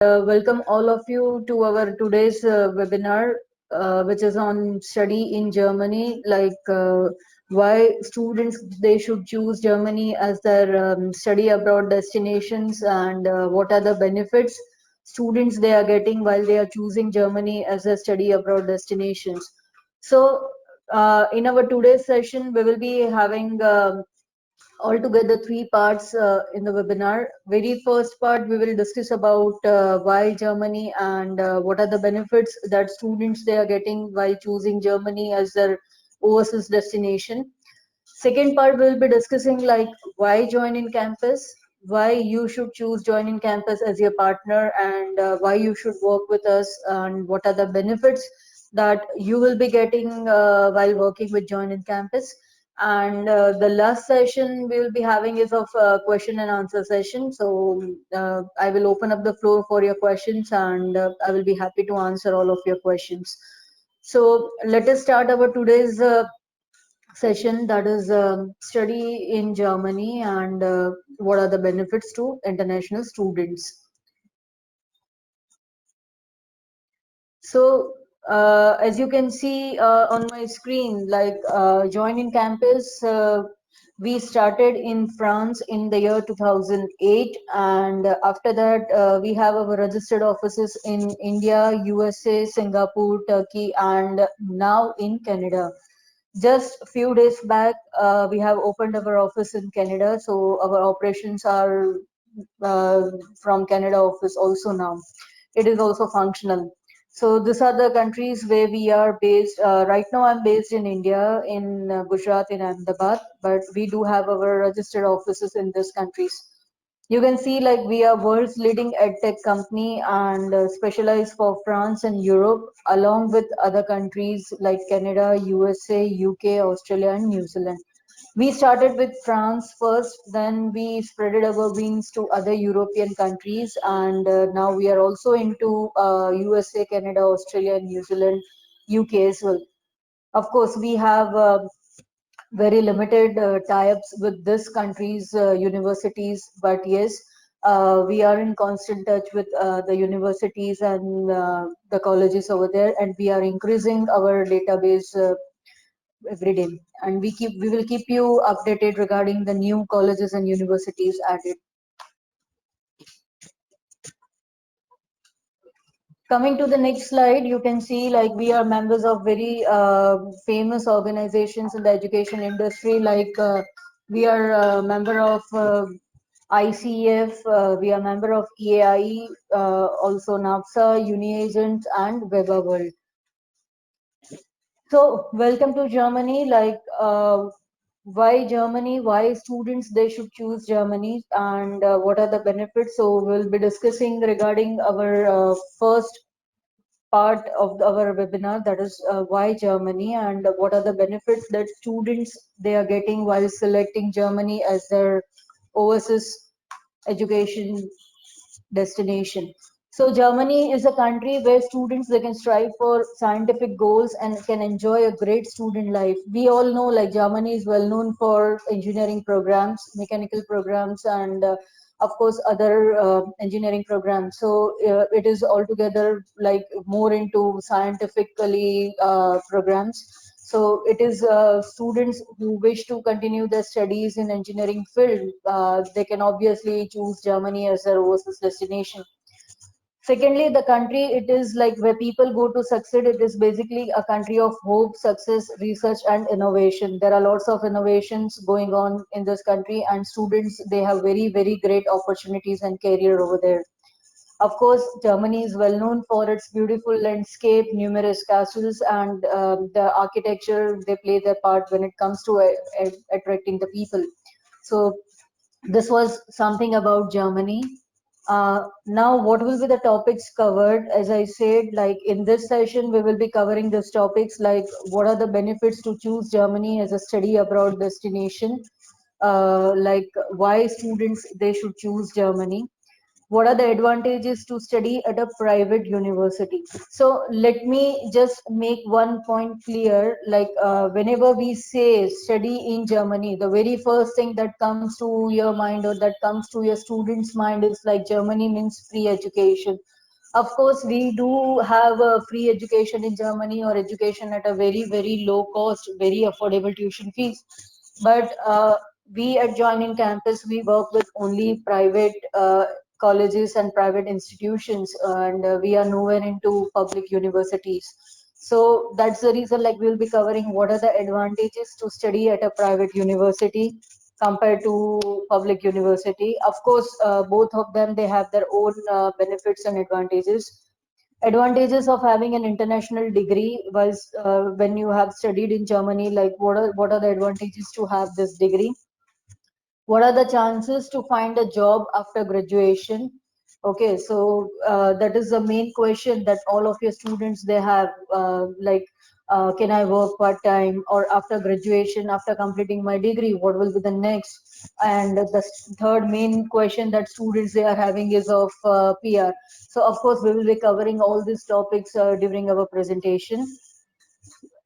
Welcome all of you to our today's webinar, which is on study in Germany, why students they should choose Germany as their study abroad destinations, and what are the benefits students they are getting while they are choosing Germany as a study abroad destinations. So, in our today's session, we will be having altogether three parts in the webinar. Very first part, we will discuss about why Germany and what are the benefits that students they are getting while choosing Germany as their overseas destination. Second part, we'll be discussing like why join in campus, why you should choose join in campus as your partner, and why you should work with us, and what are the benefits that you will be getting while working with join in campus. And the last session we will be having is of question and answer session. So I will open up the floor for your questions, and I will be happy to answer all of your questions. So let us start our today's session, that is study in Germany and what are the benefits to international students. So as you can see on my screen, join in campus, we started in France in the year 2008, and after that we have our registered offices in India, USA, Singapore, Turkey, and now in Canada. Just a few days back, we have opened our office in Canada, so our operations are from Canada office also now. It is also functional. So these are the countries where we are based. Right now, I'm based in India, in Gujarat, in Ahmedabad, but we do have our registered offices in these countries. You can see like we are world's leading edtech company and specialized for France and Europe, along with other countries like Canada, USA, UK, Australia, and New Zealand. We started with France first, then we spreaded our wings to other European countries, and now we are also into USA, Canada, Australia, New Zealand, UK as well. Of course, we have very limited tie-ups with this country's universities, but yes, we are in constant touch with the universities and the colleges over there, and we are increasing our database every day, and we will keep you updated regarding the new colleges and universities added. Coming to the next slide, you can see like we are members of very famous organizations in the education industry. We are a member of ICF, we are member of EAI, also NAPSA, UniAgent, and Weber World. So welcome to Germany. Why Germany? Why students they should choose Germany, and what are the benefits? So we'll be discussing regarding our first part of our webinar, that is why Germany and what are the benefits that students they are getting while selecting Germany as their overseas education destination. So Germany is a country where students they can strive for scientific goals and can enjoy a great student life. We all know like Germany is well known for engineering programs, mechanical programs, and of course other engineering programs. So it is altogether like more into scientifically programs. So it is students who wish to continue their studies in engineering field. They can obviously choose Germany as their overseas destination. Secondly, the country it is like where people go to succeed. It is basically a country of hope, success, research, and innovation. There are lots of innovations going on in this country, and students they have very great opportunities and career over there. Of course, Germany is well known for its beautiful landscape, numerous castles, and the architecture. They play their part when it comes to attracting the people. So this was something about Germany. Now, what will be the topics covered? As I said, like in this session, we will be covering these topics like what are the benefits to choose Germany as a study abroad destination, like why students they should choose Germany, what are the advantages to study at a private university? So let me just make one point clear. Like whenever we say study in Germany, the very first thing that comes to your mind or that comes to your student's mind is like Germany means free education. Of course, we do have a free education in Germany or education at a very, very low cost, very affordable tuition fees. But we at Joining Campus, we work with only private colleges and private institutions, and we are nowhere into public universities. So that's the reason, like, we'll be covering what are the advantages to study at a private university compared to public university. Of course, both of them, they have their own benefits and advantages. Advantages of having an international degree was when you have studied in Germany, like what are the advantages to have this degree? What are the chances to find a job after graduation? Okay, so that is the main question that all of your students they have. Like, can I work part time, or after graduation, after completing my degree, what will be the next? And the third main question that students they are having is of PR. So of course, we will be covering all these topics during our presentation.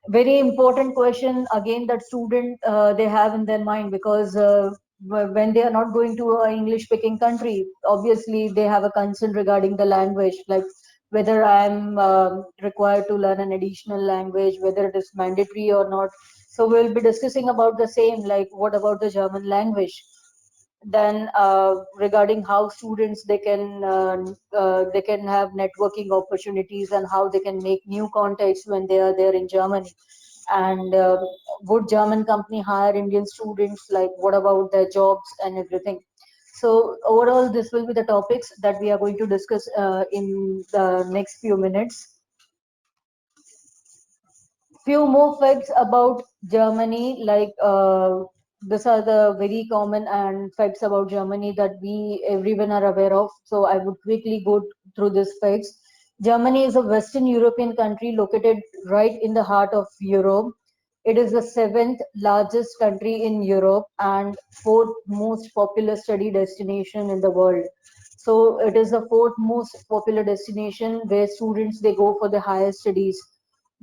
Very important question again that student they have in their mind, because when they are not going to a English speaking country, obviously they have a concern regarding the language, like whether I'm required to learn an additional language, whether it is mandatory or not. So we'll be discussing about the same, like what about the German language. Then regarding how students they can have networking opportunities and how they can make new contacts when they are there in Germany. And would German company hire Indian students? Like, what about their jobs and everything? So overall, this will be the topics that we are going to discuss in the next few minutes. Few more facts about Germany, like these are the very common and facts about Germany that we everyone are aware of. So I would quickly go through these facts. Germany is a Western European country located right in the heart of Europe. It is the seventh largest country in Europe and fourth most popular study destination in the world. So it is the fourth most popular destination where students they go for the higher studies.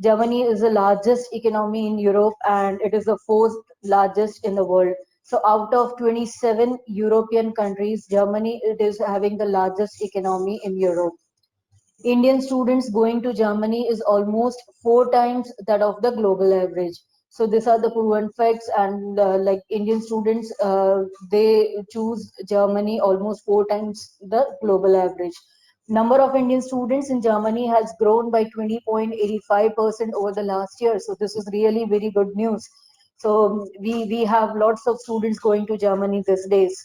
Germany is the largest economy in Europe and it is the fourth largest in the world. So out of 27 European countries, Germany it is having the largest economy in Europe. Indian students going to Germany is almost four times that of the global average. So these are the proven facts, and like Indian students, they choose Germany almost four times the global average. Number of Indian students in Germany has grown by 20.85% over the last year. So this is really very good news. So we have lots of students going to Germany these days.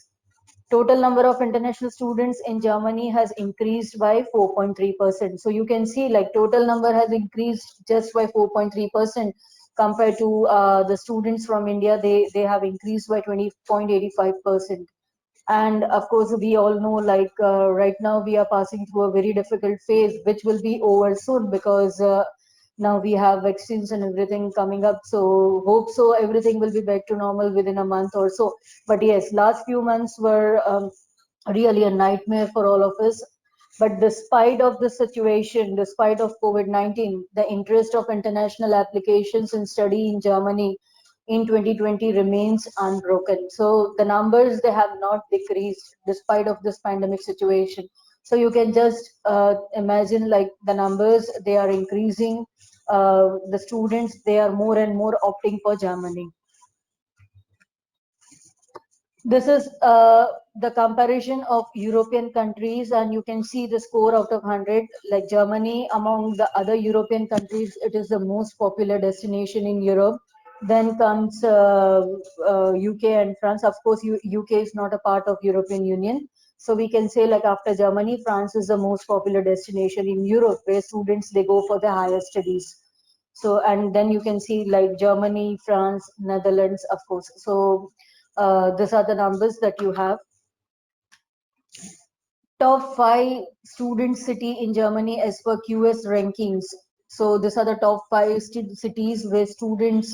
Total number of international students in Germany has increased by 4.3%. So you can see like total number has increased just by 4.3% compared to the students from India. They have increased by 20.85%. And of course, we all know like right now we are passing through a very difficult phase, which will be over soon because now we have vaccines and everything coming up. So hope so everything will be back to normal within a month or so. But yes, last few months were really a nightmare for all of us. But despite of the situation, despite of COVID-19, the interest of international applications in study in Germany in 2020 remains unbroken. So the numbers they have not decreased despite of this pandemic situation. So you can just imagine like the numbers they are increasing. The students they are more and more opting for Germany. This is the comparison of European countries, and you can see the score out of 100. Like Germany, among the other European countries, it is the most popular destination in Europe. Then comes UK and France. Of course, UK is not a part of European Union. So we can say like after Germany, France is the most popular destination in Europe where students they go for the higher studies. So and then you can see like Germany, France, Netherlands, of course. So these are the numbers that you have. Top five student city in Germany as per QS rankings. So these are the top five cities where students,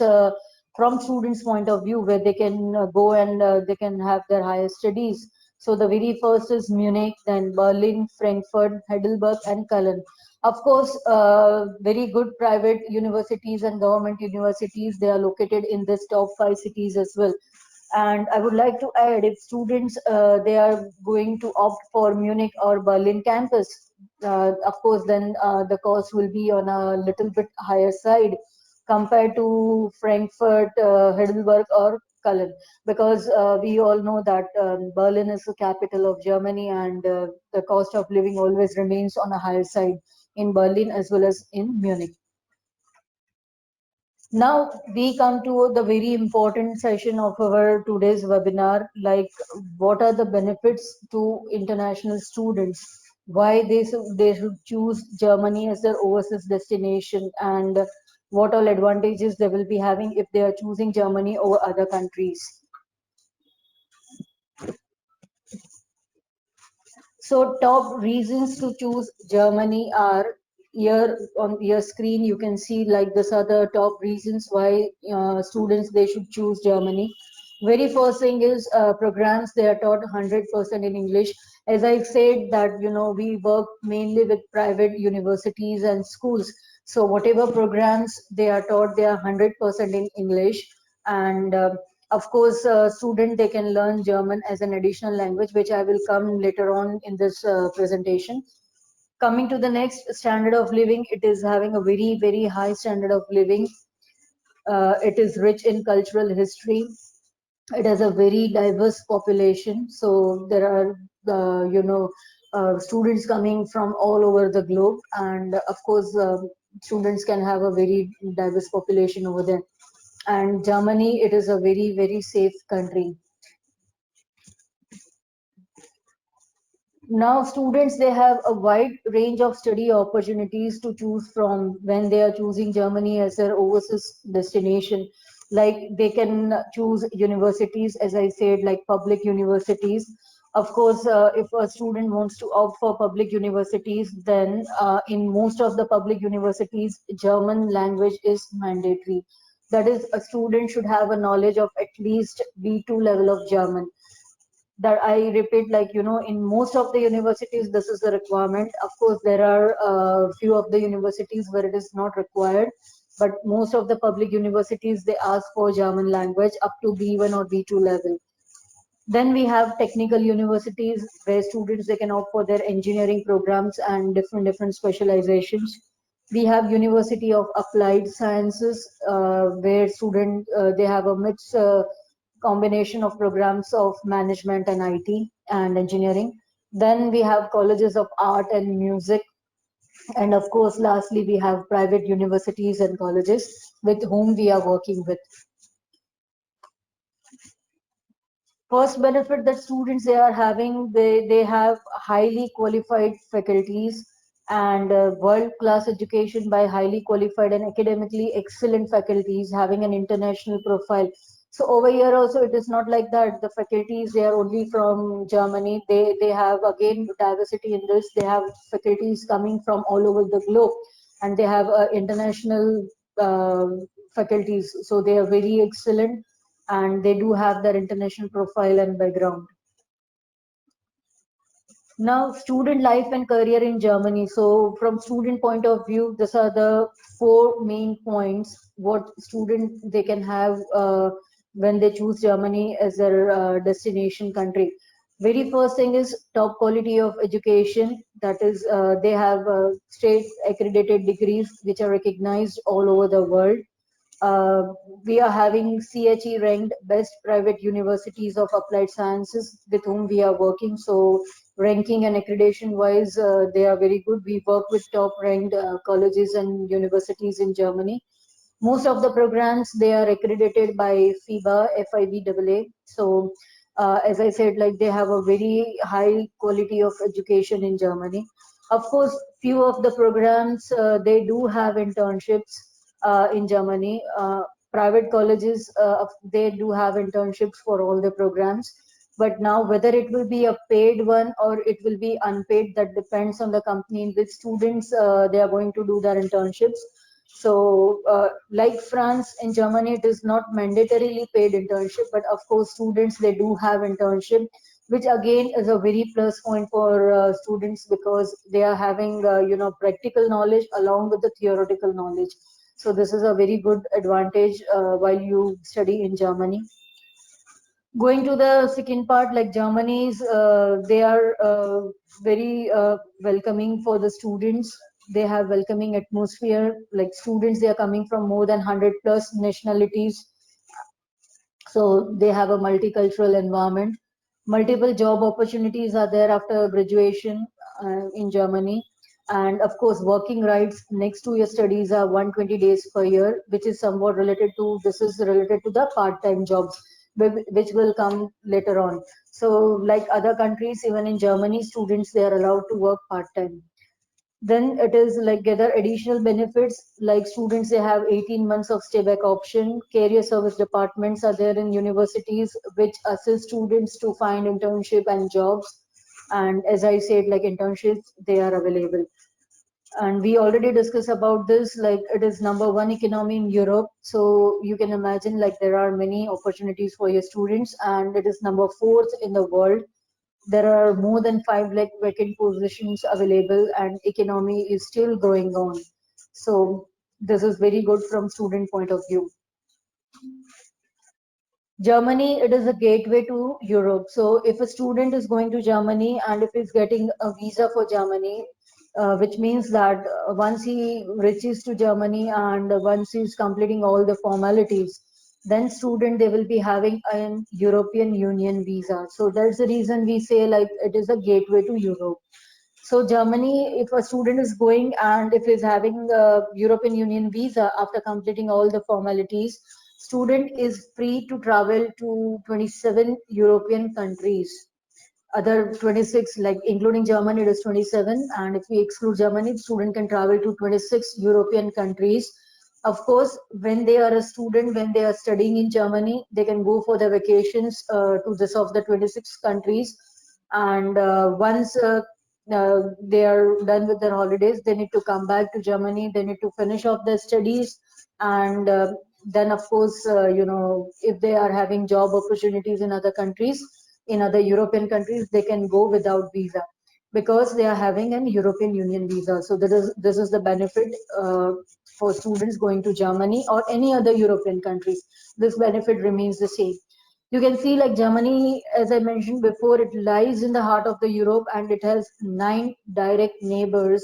from students' point of view, where they can go and they can have their higher studies. So the very first is Munich, then Berlin, Frankfurt, Heidelberg, and Cologne. Of course, very good private universities and government universities, they are located in this top five cities as well. And I would like to add, if students they are going to opt for Munich or Berlin campus, of course, then the cost will be on a little bit higher side compared to Frankfurt, Heidelberg, or Cologne, because we all know that Berlin is the capital of Germany, and the cost of living always remains on a higher side in Berlin as well as in Munich. Now we come to the very important session of our today's webinar, like what are the benefits to international students, why they should choose Germany as their overseas destination, and what all advantages they will be having if they are choosing Germany over other countries. So top reasons to choose Germany are here on your screen. You can see like these are the top reasons why students they should choose Germany. Very first thing is programs they are taught 100% in English. As I said that we work mainly with private universities and schools. So whatever programs they are taught, they are 100% in English, and of course, student they can learn German as an additional language, which I will come later on in this presentation. Coming to the next, standard of living, it is having a very, very high standard of living. It is rich in cultural history. It has a very diverse population. So there are, students coming from all over the globe, and of course, students can have a very diverse population over there. And Germany, it is a very, very safe country. Now students they have a wide range of study opportunities to choose from when they are choosing Germany as their overseas destination. Like they can choose universities, as I said, like public universities. Of course, if a student wants to opt for public universities, then in most of the public universities, German language is mandatory. That is, a student should have a knowledge of at least B2 level of German. That I repeat, like in most of the universities this is the requirement. Of course there are few of the universities where it is not required, but most of the public universities they ask for German language up to B1 or B2 level. Then we have technical universities where students they can opt for their engineering programs and different specializations. We have University of Applied Sciences, where student they have a mixed combination of programs of management and IT and engineering. Then we have colleges of art and music, and of course, lastly, we have private universities and colleges with whom we are working with. First benefit that students they are having, they have highly qualified faculties and world class education by highly qualified and academically excellent faculties having an international profile. So over here also it is not like that the faculties they are only from Germany. They have again diversity in this. They have faculties coming from all over the globe, and they have international uh, faculties, so they are very excellent, and they do have their international profile and background. Now, student life and career in Germany. So, from student point of view, these are the four main points what student they can have when they choose Germany as their destination country. Very first thing is top quality of education. That is, they have state accredited degrees which are recognized all over the world. Uh, we are having CHE ranked best private universities of applied sciences with whom we are working. So ranking and accreditation wise, they are very good. We work with top ranked colleges and universities in Germany. Most of the programs they are accredited by FIBA, FIBAA. So as I said, like they have a very high quality of education in Germany. Of course, few of the programs they do have internships in Germany. Private colleges they do have internships for all the programs. But now whether it will be a paid one or it will be unpaid, that depends on the company in which students they are going to do their internships. So, like France and Germany, it is not mandatorily paid internship, but of course, students they do have internship which again is a very plus point for students because they are having practical knowledge along with the theoretical knowledge. So this is a very good advantage while you study in Germany. Going to the second part, like Germany's, they are very welcoming for the students. They have welcoming atmosphere. Like students, they are coming from more than 100 plus nationalities, so they have a multicultural environment. Multiple job opportunities are there after graduation in Germany. And of course, working rights next to your studies are 120 days per year, which is somewhat related to, this is related to the part-time jobs, which will come later on. So like other countries, even in Germany, students, they are allowed to work part-time. Then it is like gather additional benefits, like students, they have 18 months of stay back option. Career service departments are there in universities which assist students to find internship and jobs. And as I said, like internships, they are available. And we already discussed about this, like it is number one economy in Europe. So you can imagine like there are many opportunities for your students, and it is number fourth in the world. There are more than 5 lakh vacant positions available, and economy is still growing on. So this is very good from student point of view. Germany, it is a gateway to Europe. So if a student is going to Germany and if he's getting a visa for Germany, which means that once he reaches to Germany and once he's completing all the formalities, then student, they will be having an European Union visa. So that's the reason we say like it is a gateway to Europe. So Germany, if a student is going and if is having a European Union visa after completing all the formalities, student is free to travel to 27 European countries. Other 26, like including Germany, it is 27. And if we exclude Germany, student can travel to 26 European countries. Of course, when they are a student, when they are studying in Germany, they can go for their vacations to this of the 26 countries. And once they are done with their holidays, they need to come back to Germany. They need to finish off their studies, and then of course, if they are having job opportunities in other countries, in other European countries, they can go without visa because they are having an European Union visa. So this is the benefit for students going to Germany or any other European countries. This benefit remains the same. You can see like Germany, as I mentioned before, it lies in the heart of the Europe, and it has 9 direct neighbors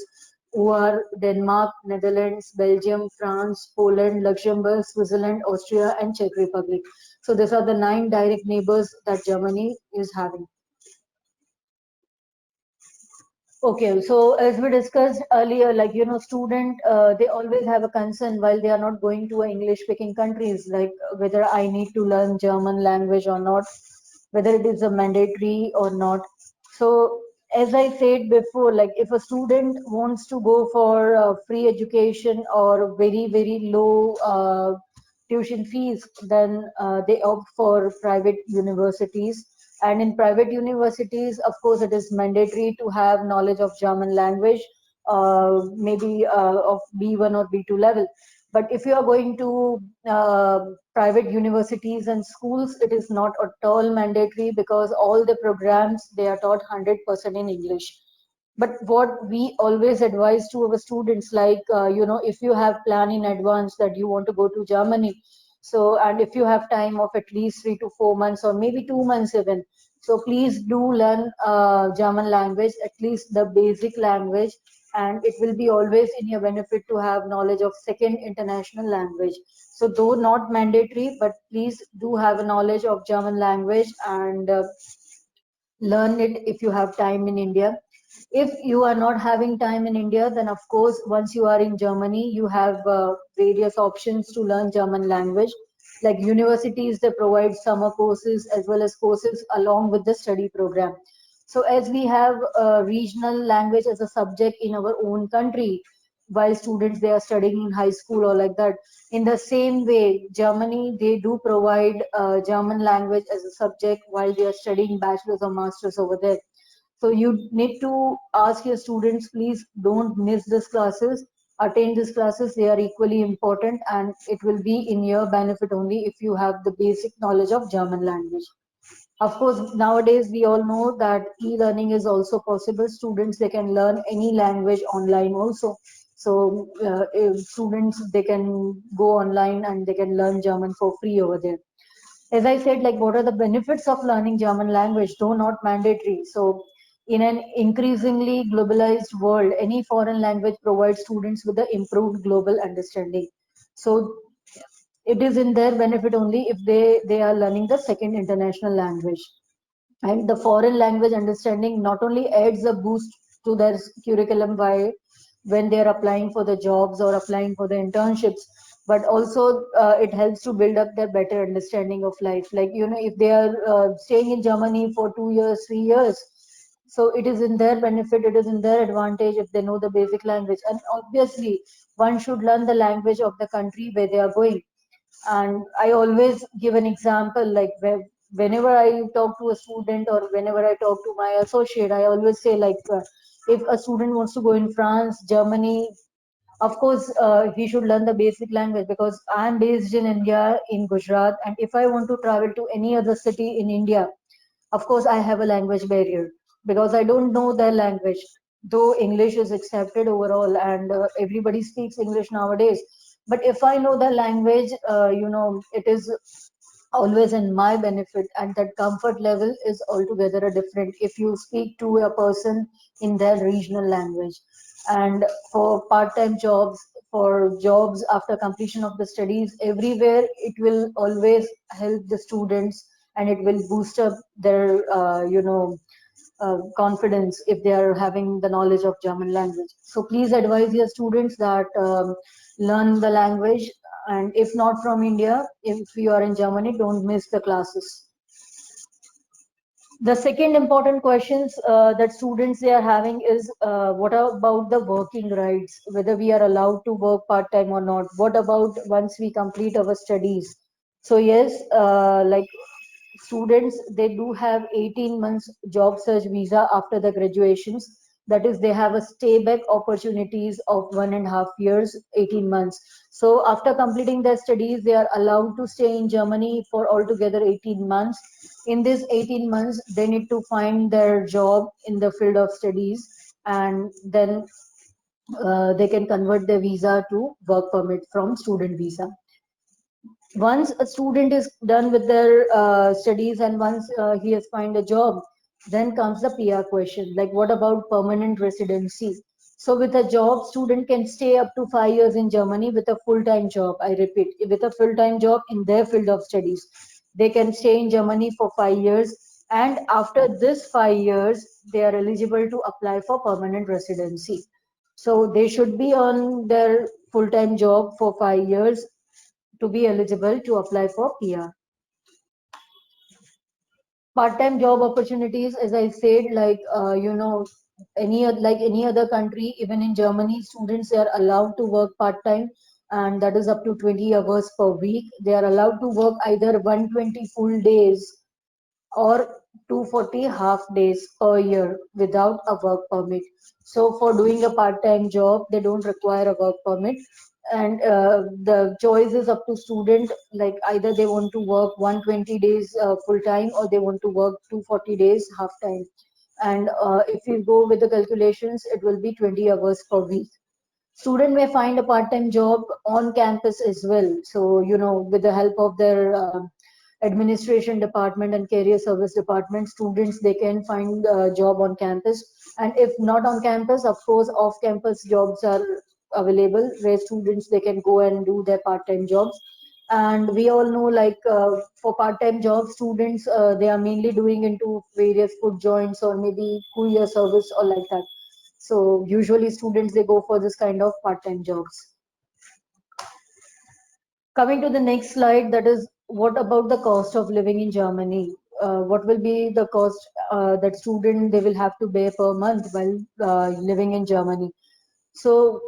who are Denmark, Netherlands, Belgium, France, Poland, Luxembourg, Switzerland, Austria, and Czech Republic. So these are the 9 direct neighbors that Germany is having. Okay, so as we discussed earlier, like student, they always have a concern while they are not going to a English-speaking countries, like whether I need to learn German language or not, whether it is a mandatory or not. So as I said before, like if a student wants to go for free education or very low tuition fees, then they opt for private universities. And in private universities, of course, it is mandatory to have knowledge of German language, maybe of B1 or B2 level. But if you are going to private universities and schools, it is not at all mandatory because all the programs, they are taught 100% in English. But what we always advise to our students, like if you have plan in advance that you want to go to Germany, so and if you have time of at least 3 to 4 months or maybe 2 months even, so please do learn German language, at least the basic language, and it will be always in your benefit to have knowledge of second international language. So though not mandatory, but please do have a knowledge of German language, and learn it if you have time in India. If you are not having time in India, then of course, once you are in Germany, you have various options to learn German language. Like universities, they provide summer courses as well as courses along with the study program. So as we have regional language as a subject in our own country, while students, they are studying in high school or like that, in the same way, Germany, they do provide German language as a subject while they are studying bachelor's or master's over there. So you need to ask your students, please don't miss these classes. Attend these classes. They are equally important, and it will be in your benefit only if you have the basic knowledge of German language. Of course, nowadays we all know that e-learning is also possible. Students, they can learn any language online also. So if students, they can go online and they can learn German for free over there. As I said, like what are the benefits of learning German language, though not mandatory. So in an increasingly globalized world, any foreign language provides students with the improved global understanding. So it is in their benefit only if they are learning the second international language. And the foreign language understanding not only adds a boost to their curriculum by when they are applying for the jobs or applying for the internships, but also it helps to build up their better understanding of life. Like, you know, if they are staying in Germany for 2 years, 3 years, so it is in their benefit, it is in their advantage if they know the basic language. And obviously one should learn the language of the country where they are going. And I always give an example, like whenever I talk to a student or whenever I talk to my associate, I always say, like, if a student wants to go in France, Germany, of course, he should learn the basic language, because I'm based in India, in Gujarat, and if I want to travel to any other city in India, of course, I have a language barrier because I don't know their language. Though English is accepted overall and everybody speaks English nowadays, but if I know the language, it is always in my benefit, and that comfort level is altogether a different if you speak to a person in their regional language. And for part-time jobs, for jobs after completion of the studies, everywhere it will always help the students, and it will boost up their confidence if they are having the knowledge of German language. So please advise your students that learn the language, and if not from India, if you are in Germany, don't miss the classes. The second important questions that students they are having is what about the working rights, whether we are allowed to work part time or not. What about once we complete our studies? So yes, like students, they do have 18 months job search visa after the graduations. That is, they have a stay back opportunities of 1.5 years, 18 months. So after completing their studies, they are allowed to stay in Germany for altogether 18 months. In this 18 months, they need to find their job in the field of studies, and then they can convert their visa to work permit from student visa. Once a student is done with their studies and once he has find a job, then comes the PR question, like what about permanent residency? So with a job, student can stay up to 5 years in Germany with a full-time job. I repeat, with a full-time job in their field of studies, they can stay in Germany for 5 years, and after this 5 years they are eligible to apply for permanent residency. So they should be on their full-time job for 5 years to be eligible to apply for PR. Part-time job opportunities, as I said, like like any other country, even in Germany, students are allowed to work part-time, and that is up to 20 hours per week. They are allowed to work either 120 full days or 240 half days per year without a work permit. So for doing a part-time job, they don't require a work permit. And the choice is up to student, like either they want to work 120 days full time, or they want to work 240 days half time. And if you go with the calculations, it will be 20 hours per week. Student may find a part-time job on campus as well. So, with the help of their administration department and career service department, students, they can find a job on campus. And if not on campus, of course, off-campus jobs are available where students, they can go and do their part-time jobs. And we all know, like for part-time jobs, students, they are mainly doing into various food joints or maybe courier service or like that. So usually students, they go for this kind of part-time jobs. Coming to the next slide, that is what about the cost of living in Germany? What will be the cost that student they will have to pay per month while living in Germany? So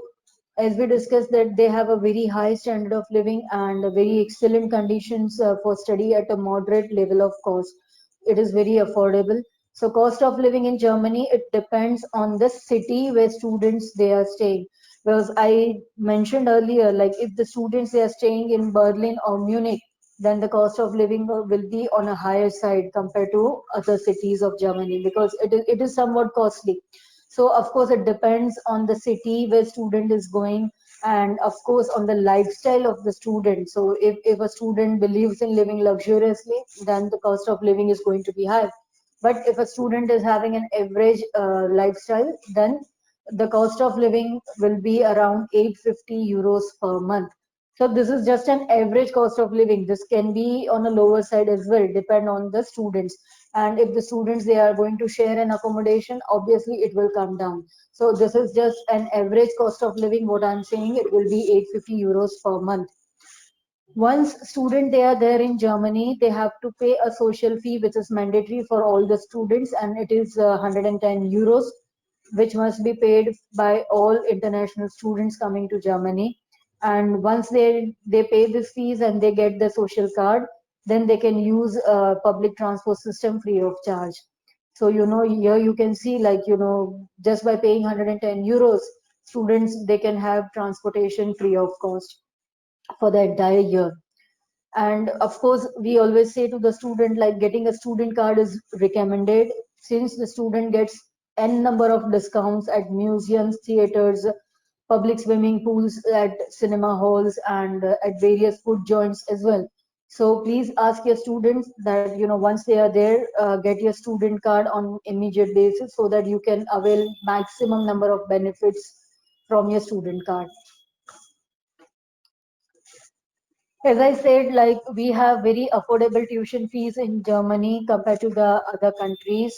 as we discussed that they have a very high standard of living and a very excellent conditions for study at a moderate level of cost. It is very affordable. So cost of living in Germany, it depends on the city where students they are staying. Because I mentioned earlier, like if the students they are staying in Berlin or Munich, then the cost of living will be on a higher side compared to other cities of Germany, because it is somewhat costly. So of course it depends on the city where student is going, and of course on the lifestyle of the student. So if a student believes in living luxuriously, then the cost of living is going to be high. But if a student is having an average lifestyle, then the cost of living will be around 850 euros per month. So this is just an average cost of living. This can be on a lower side as well, depend on the students. And if the students they are going to share an accommodation, obviously it will come down. So this is just an average cost of living. What I'm saying, it will be 850 euros per month. Once student they are there in Germany, they have to pay a social fee which is mandatory for all the students, and it is 110 euros, which must be paid by all international students coming to Germany. And once they pay this fees and they get the social card, then they can use a public transport system free of charge. So here you can see, like, just by paying 110 euros, students they can have transportation free of cost for the entire year. And of course we always say to the student, like, getting a student card is recommended, since the student gets n number of discounts at museums, theaters, public swimming pools, at cinema halls, and at various food joints as well. So please ask your students that, once they are there, get your student card on immediate basis, so that you can avail maximum number of benefits from your student card. As I said, like, we have very affordable tuition fees in Germany compared to the other countries.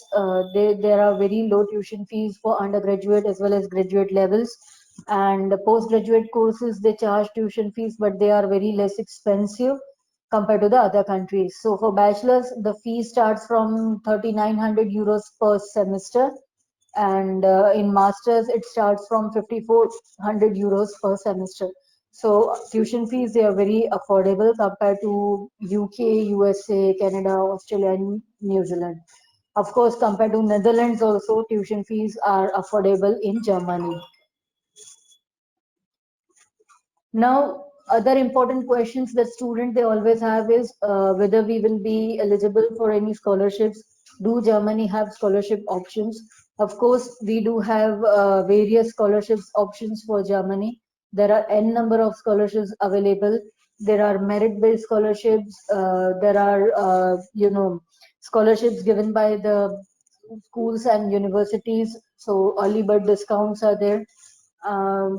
There are very low tuition fees for undergraduate as well as graduate levels. And the postgraduate courses, they charge tuition fees, but they are very less expensive compared to the other countries. So for bachelors, the fee starts from 3,900 euros per semester, and in masters it starts from 5,400 euros per semester. So tuition fees, they are very affordable compared to UK, USA, Canada, Australia, and New Zealand. Of course, compared to Netherlands also, tuition fees are affordable in Germany. Now, other important questions that students they always have is whether we will be eligible for any scholarships. Do Germany have scholarship options? Of course, we do have various scholarships options for Germany. There are n number of scholarships available. There are merit-based scholarships. There are scholarships given by the schools and universities. So early bird discounts are there. um,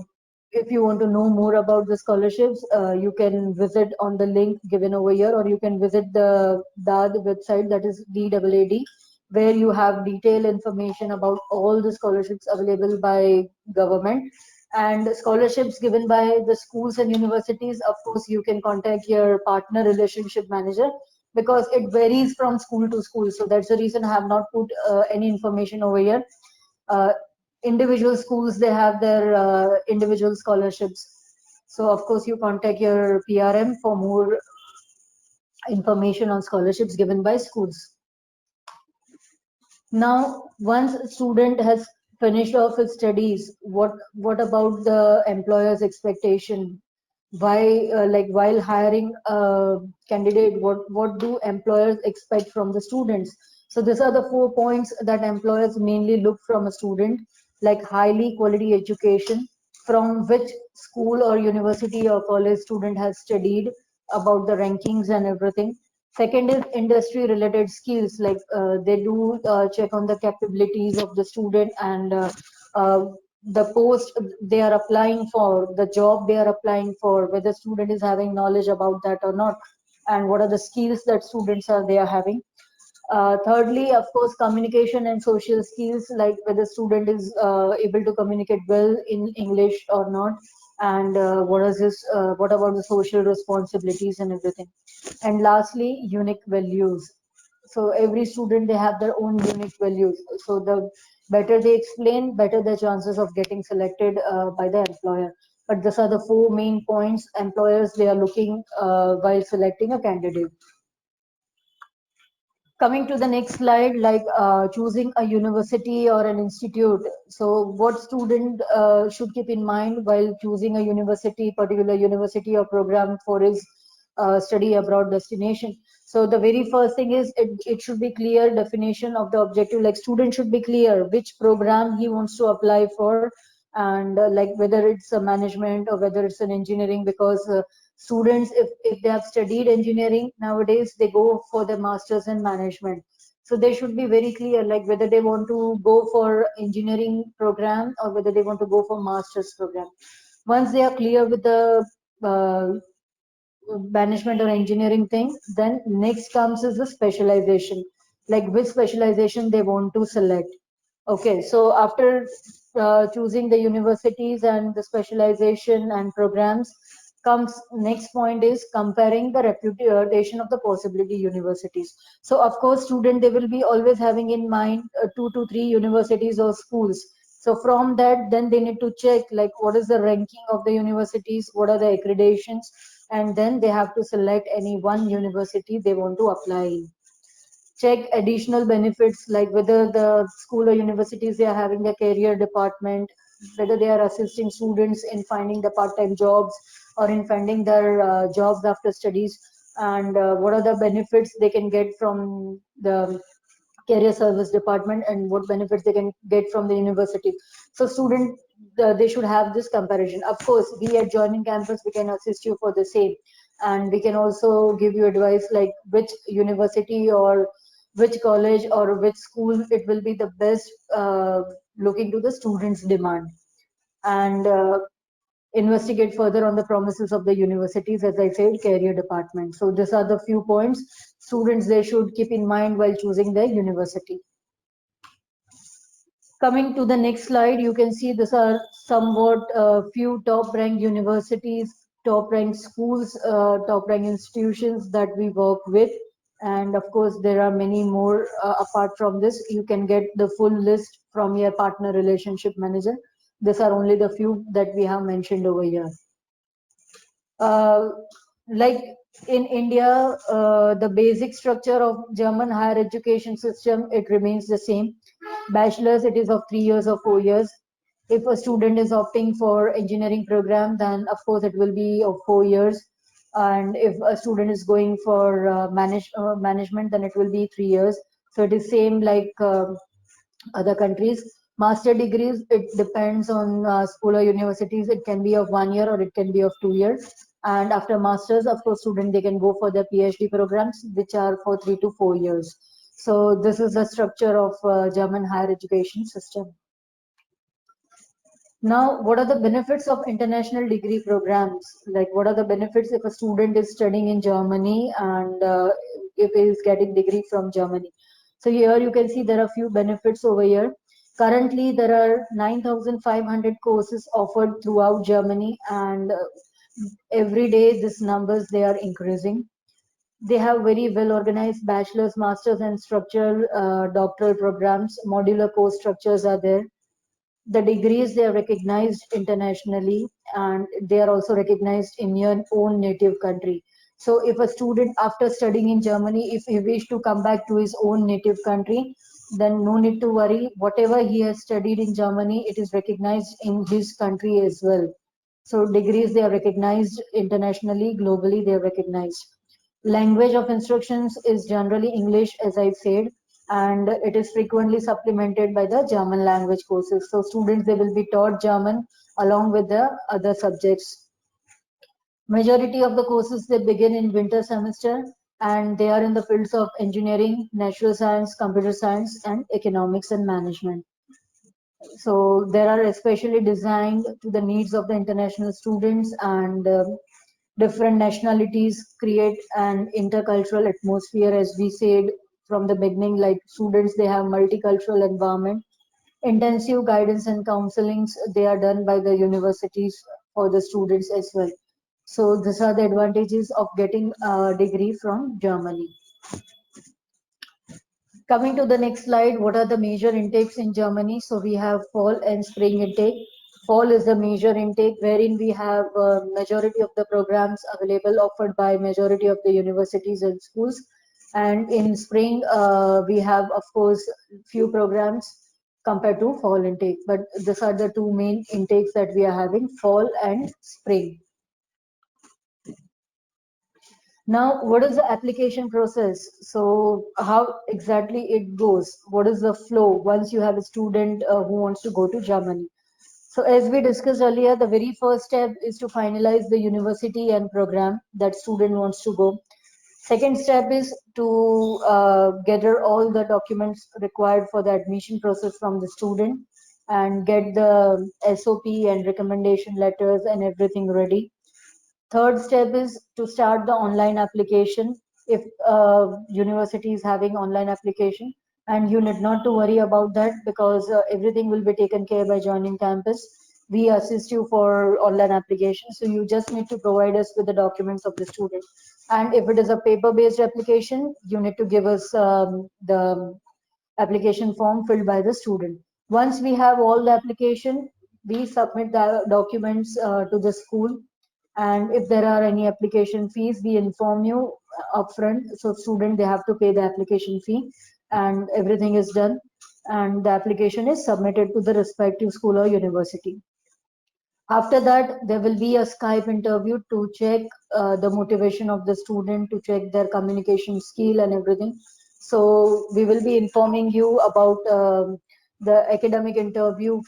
if you want to know more about the scholarships, you can visit on the link given over here, or you can visit the DAD website, that is DAAD, where you have detailed information about all the scholarships available by government. And scholarships given by the schools and universities, of course, you can contact your partner relationship manager, because it varies from school to school. So that's the reason I have not put any information over here. uh, Individual schools, they have their individual scholarships. So of course you contact your PRM for more information on scholarships given by schools. Now, once a student has finished off his studies, what about the employer's expectation? Why, like, while hiring a candidate, what do employers expect from the students? So these are the 4 points that employers mainly look from a student, like highly quality education, from which school or university or college student has studied, about the rankings and everything. Second is industry related skills, like they do check on the capabilities of the student, and uh, the post they are applying for, the job they are applying for, whether student is having knowledge about that or not, and what are the skills that students are they are having. Thirdly, of course, communication and social skills, like whether student is able to communicate well in English or not, and what about the social responsibilities and everything. And lastly, unique values. So every student they have their own unique values. So the better they explain, better the chances of getting selected by the employer. But these are the 4 main points employers they are looking while selecting a candidate. Coming to the next slide, like choosing a university or an institute. So what student should keep in mind while choosing a university, particular university or program for his study abroad destination. So the very first thing is it should be clear definition of the objective. Like student should be clear which program he wants to apply for, and like whether it's a management or whether it's an engineering, because students, if they have studied engineering nowadays, they go for the masters in management. So they should be very clear, like whether they want to go for engineering program or whether they want to go for master's program. Once they are clear with the uh, management or engineering thing, then next comes is the specialization, like which specialization they want to select. Okay, so after choosing the universities and the specialization and programs, comes next point is comparing the reputation of the possibility universities. So of course, student, they will be always having in mind 2 to 3 universities or schools. So from that, then they need to check like what is the ranking of the universities, what are the accreditations, and then they have to select any one university they want to apply in. Check additional benefits like whether the school or universities, they are having a career department, whether they are assisting students in finding the part-time jobs or in finding their jobs after studies, and what are the benefits they can get from the career service department and what benefits they can get from the university. So student, they should have this comparison. Of course, we at joining campus, we can assist you for the same, and we can also give you advice like which university or which college or which school it will be the best, looking to the students demand, and investigate further on the promises of the universities, as I said, career department. So these are the few points students, they should keep in mind while choosing their university. Coming to the next slide, you can see these are somewhat few top ranked universities, top ranked schools, top ranked institutions that we work with. And of course, there are many more apart from this. You can get the full list from your partner relationship manager. These are only the few that we have mentioned over here. Uh, like in India, the basic structure of German higher education system, it remains the same. Bachelor's, it is of 3 years or 4 years. If a student is opting for engineering program, then of course it will be of 4 years. And if a student is going for management, then it will be 3 years. So it is same like other countries. Master degrees, it depends on school or universities. It can be of 1 year or it can be of 2 years. And after masters, of course, student, they can go for the PhD programs, which are for 3 to 4 years. So this is the structure of German higher education system. Now, what are the benefits of international degree programs? Like, what are the benefits if a student is studying in Germany and if he is getting degree from Germany? So here you can see there are few benefits over here. Currently, there are 9,500 courses offered throughout Germany, and every day these numbers, they are increasing. They have very well organized bachelor's, master's, and structural doctoral programs. Modular course structures are there. The degrees, they are recognized internationally, and they are also recognized in your own native country. So if a student, after studying in Germany, if he wish to come back to his own native country, then no need to worry. Whatever he has studied in Germany, it is recognized in his country as well. So degrees, they are recognized internationally, globally, they are recognized. Language of instructions is generally English, as I said, and it is frequently supplemented by the German language courses. So students, they will be taught German along with the other subjects. Majority of the courses, they begin in winter semester, and they are in the fields of engineering, natural science, computer science, and economics and management. So they are especially designed to the needs of the international students, and different nationalities create an intercultural atmosphere, as we said from the beginning. Like students, they have multicultural environment. Intensive guidance and counselings, they are done by the universities for the students as well. So these are the advantages of getting a degree from Germany. Coming to the next slide, what are the major intakes in Germany? So we have fall and spring intake. Fall is the major intake, wherein we have majority of the programs available offered by majority of the universities and schools. And in spring, we have, of course, few programs compared to fall intake. But these are the two main intakes that we are having, fall and spring. Now, what is the application process? So, how exactly it goes? What is the flow once you have a student who wants to go to Germany? So, as we discussed earlier, the very first step is to finalize the university and program that student wants to go. Second step is to gather all the documents required for the admission process from the student and get the SOP and recommendation letters and everything ready. Third step is to start the online application if university is having online application, and you need not to worry about that because everything will be taken care by joining campus. We assist you for online application, so you just need to provide us with the documents of the student. And if it is a paper-based application, you need to give us the application form filled by the student. Once we have all the application, we submit the documents to the school, and if there are any application fees, we inform you upfront. So student, they have to pay the application fee, and everything is done, and the application is submitted to the respective school or university. After that, there will be a Skype interview to check the motivation of the student, to check their communication skill and everything. So we will be informing you about the academic interview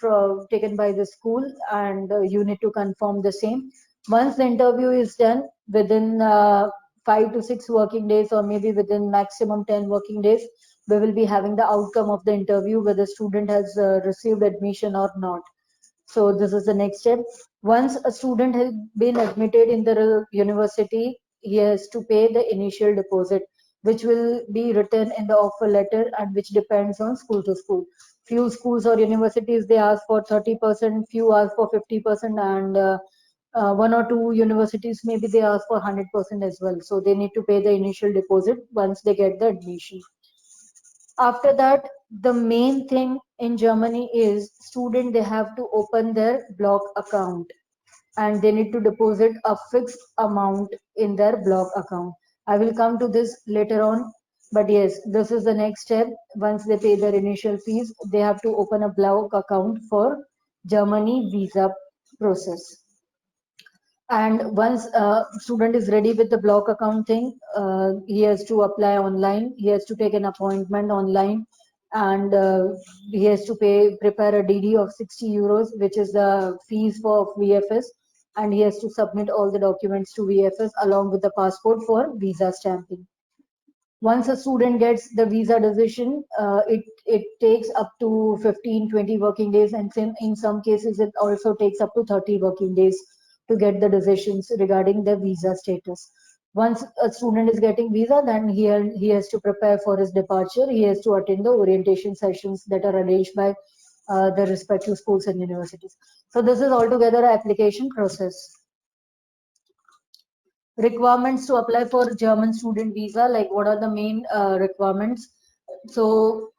taken by the school, and you need to confirm the same. Once the interview is done, within 5 to 6 working days, or maybe within maximum 10 working days, we will be having the outcome of the interview, whether the student has received admission or not. So this is the next step. Once a student has been admitted in the university, he has to pay the initial deposit, which will be written in the offer letter and which depends on school to school. Few schools or universities, they ask for 30%, few ask for 50%, and one or two universities maybe they ask for 100% as well. So they need to pay the initial deposit once they get the admission. After that, the main thing in Germany is student, they have to open their block account, and they need to deposit a fixed amount in their block account. I will come to this later on, but yes, this is the next step. Once they pay their initial fees, they have to open a block account for Germany visa process. And once a student is ready with the block accounting, he has to apply online. He has to take an appointment online, and he has to prepare a DD of 60 euros, which is the fees for VFS, and he has to submit all the documents to VFS along with the passport for visa stamping. Once a student gets the visa decision, it takes up to 15-20 working days, and in some cases it also takes up to 30 working days to get the decisions regarding the visa status. Once a student is getting visa, then he has to prepare for his departure. He has to attend the orientation sessions that are arranged by the respective schools and universities. So this is altogether an application process. Requirements to apply for German student visa, like what are the main requirements? So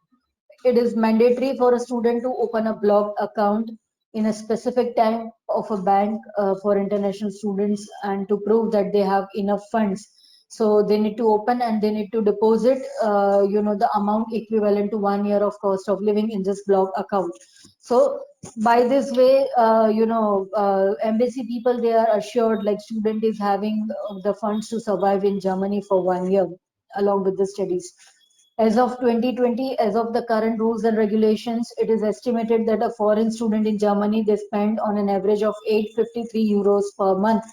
it is mandatory for a student to open a block account in a specific time of a bank for international students, and to prove that they have enough funds. So they need to open and they need to deposit, the amount equivalent to 1 year of cost of living in this block account. So by this way, embassy people, they are assured like student is having the funds to survive in Germany for 1 year along with the studies. As of 2020, as of the current rules and regulations, it is estimated that a foreign student in Germany, they spend on an average of 853 euros per month.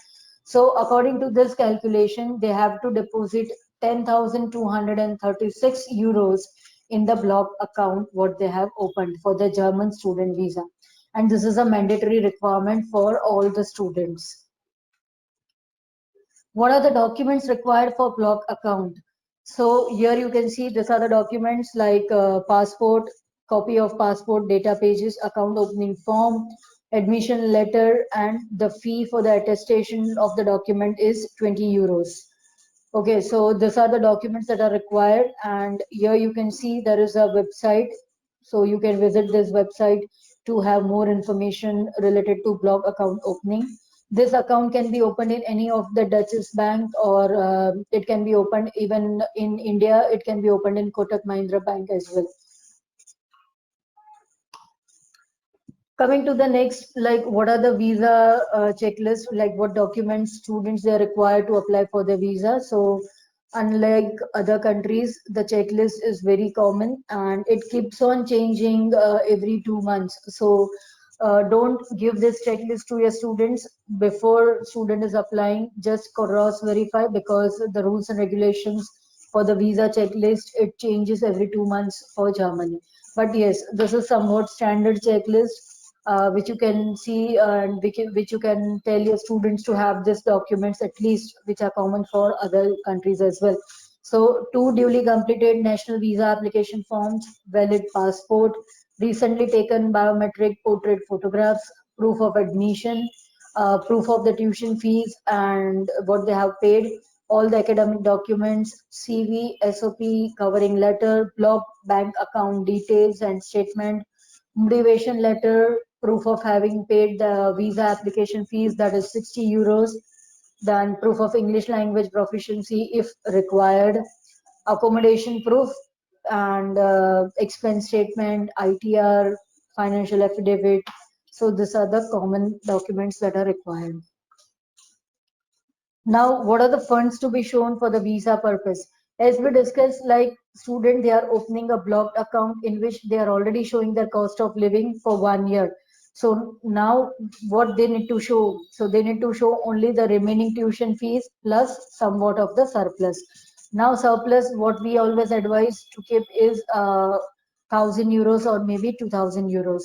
So according to this calculation, they have to deposit 10,236 euros in the block account what they have opened for the German student visa. And this is a mandatory requirement for all the students. What are the documents required for block account? So here you can see these are the documents like passport, copy of passport, data pages, account opening form, admission letter, and the fee for the attestation of the document is 20 euros. Okay, so these are the documents that are required, and here you can see there is a website. So you can visit this website to have more information related to blog account opening. This account can be opened in any of the Duchess Bank, or it can be opened even in India. It can be opened in Kotak Mahindra Bank as well. Coming to the next, like what are the visa checklist, like what documents students they are required to apply for the visa. So unlike other countries, the checklist is very common and it keeps on changing every 2 months. So don't give this checklist to your students before student is applying. Just cross verify because the rules and regulations for the visa checklist it changes every 2 months for Germany. But yes, this is somewhat standard checklist which you can see and which you can tell your students to have these documents at least which are common for other countries as well. So two duly completed national visa application forms, valid passport, recently taken biometric portrait photographs, proof of admission, proof of the tuition fees and what they have paid, all the academic documents, CV, SOP, covering letter, block bank account details and statement, motivation letter, proof of having paid the visa application fees, that is 60 euros, then proof of English language proficiency if required, accommodation proof, and expense statement, ITR, financial affidavit. So these are the common documents that are required. Now, what are the funds to be shown for the visa purpose? As we discussed, like student, they are opening a blocked account in which they are already showing their cost of living for 1 year. So now what they need to show? So they need to show only the remaining tuition fees plus somewhat of the surplus. Now surplus, what we always advise to keep is 1,000 euros or maybe 2,000 euros.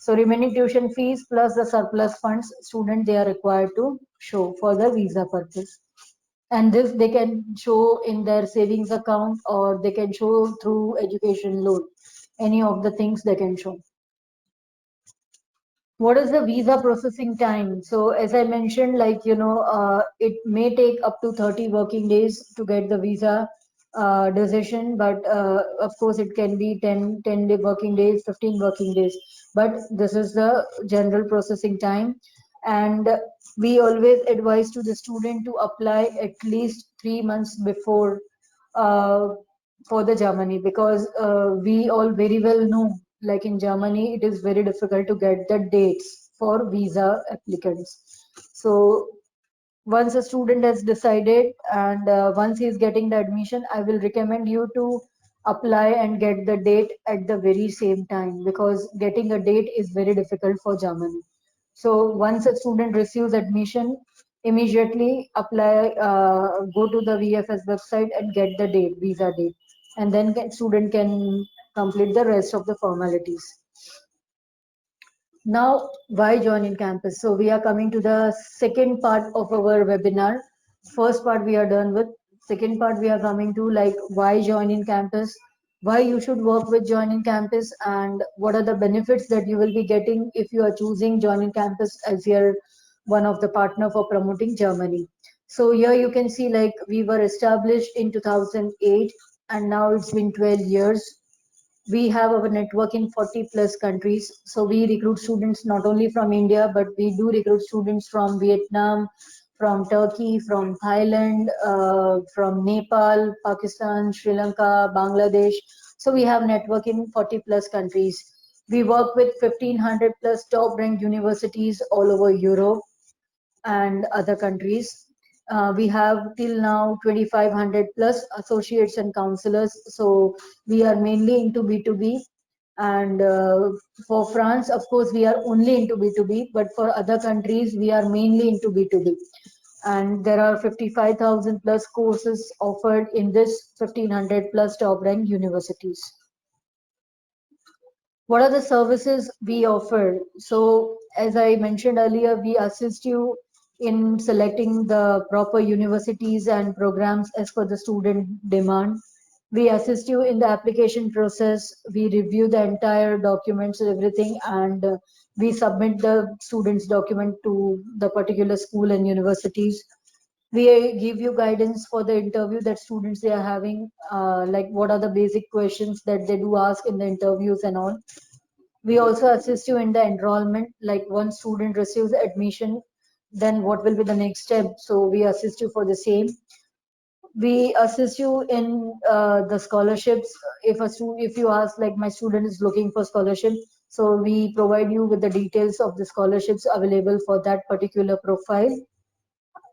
So remaining tuition fees plus the surplus funds student they are required to show for the visa purpose. And this they can show in their savings account or they can show through education loan. Any of the things they can show. What is the visa processing time? So as I mentioned, like, it may take up to 30 working days to get the visa decision, but of course it can be 10 working days, 15 working days. But this is the general processing time. And we always advise to the student to apply at least 3 months before uh, for the Germany because we all very well know, like in Germany, it is very difficult to get the dates for visa applicants. So once a student has decided and once he is getting the admission, I will recommend you to apply and get the date at the very same time because getting a date is very difficult for Germany. So once a student receives admission, immediately apply, go to the VFS website and get the date, visa date, and then student can complete the rest of the formalities. Now, why join in campus? So we are coming to the second part of our webinar. First part we are done with. Second part we are coming to like why join in campus, why you should work with join in campus, and what are the benefits that you will be getting if you are choosing join in campus as your one of the partner for promoting Germany. So here you can see like we were established in 2008 and now it's been 12 years. We have our network in 40 plus countries. So we recruit students not only from India, but we do recruit students from Vietnam, from Turkey, from Thailand, from Nepal, Pakistan, Sri Lanka, Bangladesh. So we have network in 40 plus countries. We work with 1500 plus top ranked universities all over Europe and other countries. We have till now 2500 plus associates and counselors. So we are mainly into B2B. And for France, of course, we are only into B2B, but for other countries, we are mainly into B2B. And there are 55,000 plus courses offered in this 1500 plus top ranked universities. What are the services we offer? So, as I mentioned earlier, we assist you in selecting the proper universities and programs as per the student demand. We assist you in the application process. We review the entire documents, everything, and we submit the student's document to the particular school and universities. We give you guidance for the interview that students they are having, like what are the basic questions that they do ask in the interviews and all. We also assist you in the enrollment, like once student receives admission, then what will be the next step? So we assist you for the same. We assist you in the scholarships. If you ask like my student is looking for scholarship, So we provide you with the details of the scholarships available for that particular profile.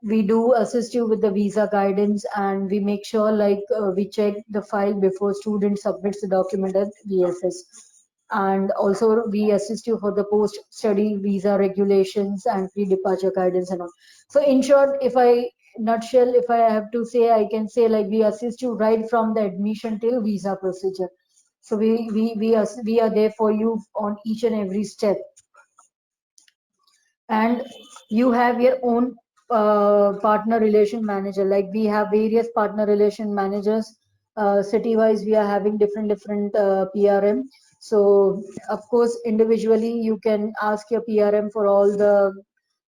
We do assist you with the visa guidance, and we make sure we check the file before student submits the document at VFS. And also we assist you for the post study visa regulations and pre departure guidance and all. So in short, if I nutshell, if I have to say, I can say like we assist you right from the admission till visa procedure. So we are there for you on each and every step. And you have your own partner relation manager. Like we have various partner relation managers. City wise we are having different PRM. So of course individually you can ask your PRM for all the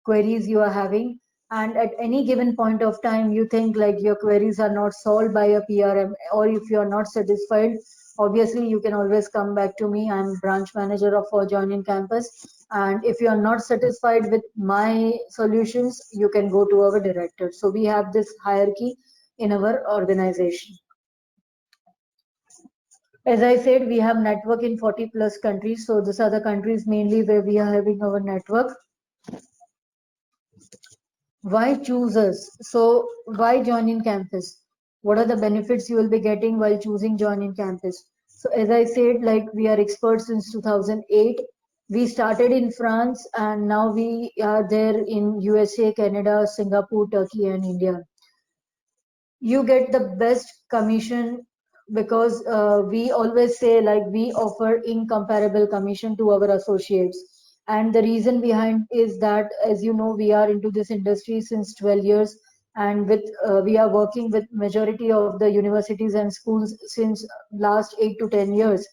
queries you are having, and at any given point of time you think like your queries are not solved by a PRM, or if you are not satisfied, obviously you can always come back to me. I'm branch manager of Join in Campus, and if you are not satisfied with my solutions, you can go to our director. So we have this hierarchy in our organization. As I said, we have network in 40 plus countries. So these are the countries mainly where we are having our network. Why choose us? So why join in campus? What are the benefits you will be getting while choosing join in campus? So as I said, like we are experts since 2008. We started in France and now we are there in USA, Canada, Singapore, Turkey, and India. You get the best commission because we always say like we offer incomparable commission to our associates. And the reason behind is that, as you know, we are into this industry since 12 years, and with we are working with majority of the universities and schools since last 8 to 10 years.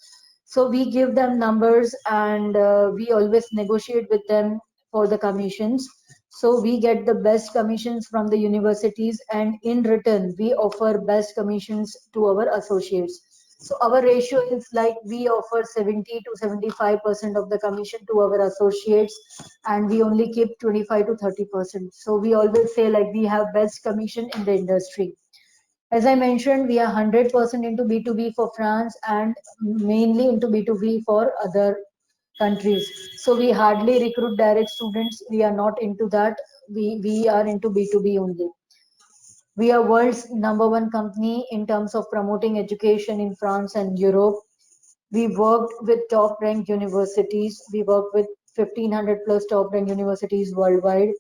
So we give them numbers, and we always negotiate with them for the commissions. So we get the best commissions from the universities, and in return, we offer best commissions to our associates. So our ratio is like we offer 70 to 75% of the commission to our associates, and we only keep 25 to 30%. So we always say like we have best commission in the industry. As I mentioned, we are 100% into B2B for France and mainly into B2B for other countries. So we hardly recruit direct students. We are not into that. We are into B2B only. We are world's number one company in terms of promoting education in France and Europe. We worked with top ranked universities. We work with 1500 plus top ranked universities worldwide.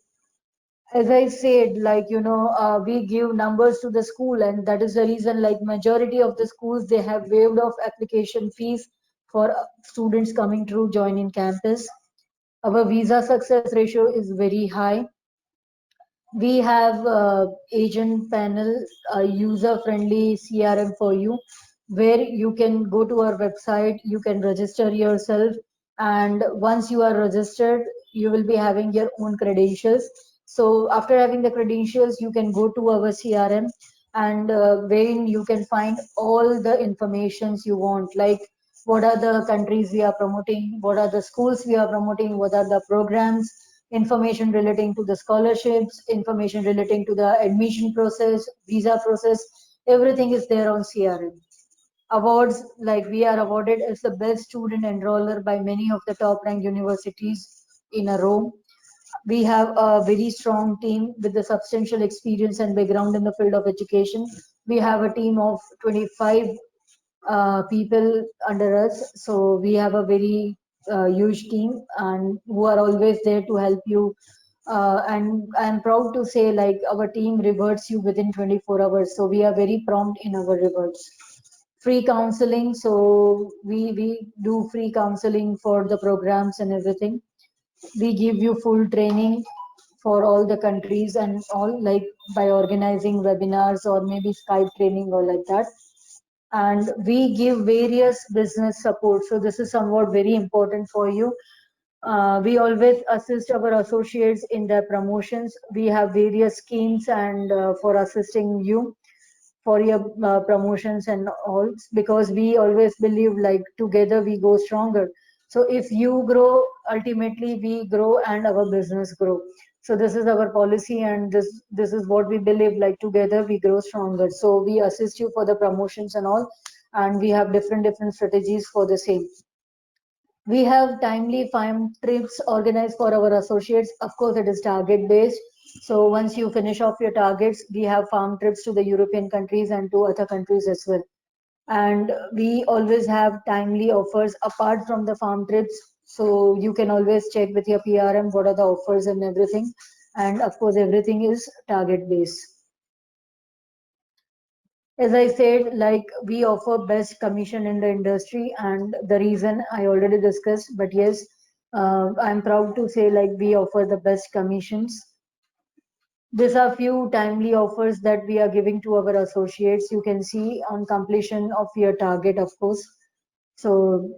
As I said, we give numbers to the school, and that is the reason, like, majority of the schools they have waived off application fees for students coming through join in campus. Our visa success ratio is very high. We have agent panel, user friendly CRM for you, where you can go to our website, you can register yourself, and once you are registered, you will be having your own credentials. So after having the credentials, you can go to our CRM, and wherein you can find all the informations you want, like what are the countries we are promoting, what are the schools we are promoting, what are the programs, information relating to the scholarships, information relating to the admission process, visa process, everything is there on CRM. Awards, like we are awarded as the best student enroller by many of the top ranked universities in a row. We have a very strong team with the substantial experience and background in the field of education. We have a team of 25 people under us. So we have a very huge team and who are always there to help you. And I'm proud to say like our team reverts you within 24 hours. So we are very prompt in our reverts. Free counseling. So we do free counseling for the programs and everything. We give you full training for all the countries and all, like by organizing webinars or maybe Skype training or like that. And we give various business support. So this is somewhat very important for you. We always assist our associates in their promotions. We have various schemes and for assisting you for your promotions and all, because we always believe like together we go stronger. So if you grow, ultimately we grow and our business grow. So this is our policy, and this is what we believe, like together we grow stronger. So we assist you for the promotions and all, and we have different strategies for the same. We have timely farm trips organized for our associates. Of course, it is target based. So once you finish off your targets, we have farm trips to the European countries and to other countries as well. And we always have timely offers apart from the farm trips. So you can always check with your PRM what are the offers and everything. And of course, everything is target based. As I said, like we offer best commission in the industry, and the reason I already discussed, but yes, I'm proud to say like we offer the best commissions. These are few timely offers that we are giving to our associates. You can see on completion of your target, of course. So